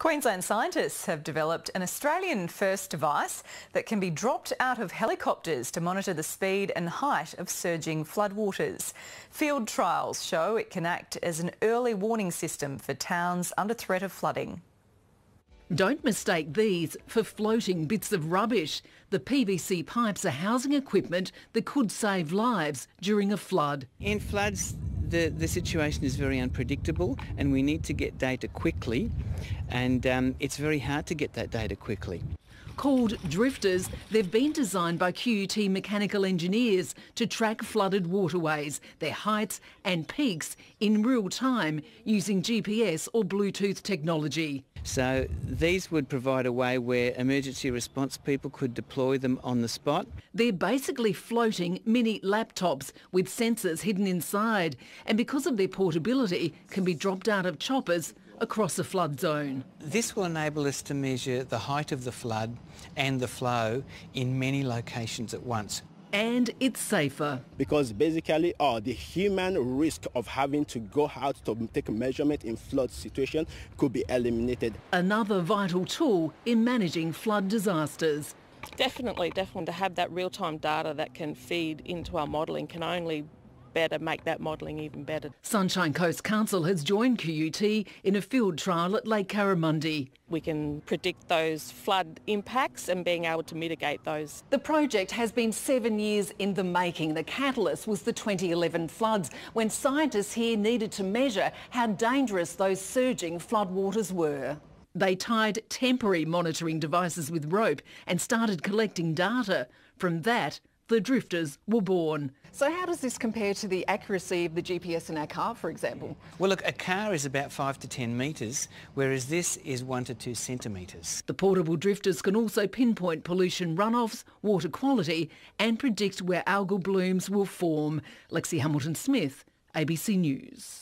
Queensland scientists have developed an Australian-first device that can be dropped out of helicopters to monitor the speed and height of surging floodwaters. Field trials show it can act as an early warning system for towns under threat of flooding. Don't mistake these for floating bits of rubbish. The PVC pipes are housing equipment that could save lives during a flood. In floods, the situation is very unpredictable and we need to get data quickly, and it's very hard to get that data quickly. Called drifters, they've been designed by QUT mechanical engineers to track flooded waterways, their heights and peaks in real time using GPS or Bluetooth technology. So these would provide a way where emergency response people could deploy them on the spot. They're basically floating mini laptops with sensors hidden inside, and because of their portability can be dropped out of choppers across a flood zone. This will enable us to measure the height of the flood and the flow in many locations at once. And it's safer. Because basically the human risk of having to go out to take a measurement in flood situation could be eliminated. Another vital tool in managing flood disasters. Definitely to have that real-time data that can feed into our modelling can only better make that modelling even better. Sunshine Coast Council has joined QUT in a field trial at Lake Carramundi. We can predict those flood impacts and being able to mitigate those. The project has been 7 years in the making. The catalyst was the 2011 floods, when scientists here needed to measure how dangerous those surging floodwaters were. They tied temporary monitoring devices with rope and started collecting data. From that, the drifters were born. So how does this compare to the accuracy of the GPS in our car, for example? Well, look, a car is about 5 to 10 metres, whereas this is 1 to 2 centimetres. The portable drifters can also pinpoint pollution runoffs, water quality and predict where algal blooms will form. Lexi Hamilton-Smith, ABC News.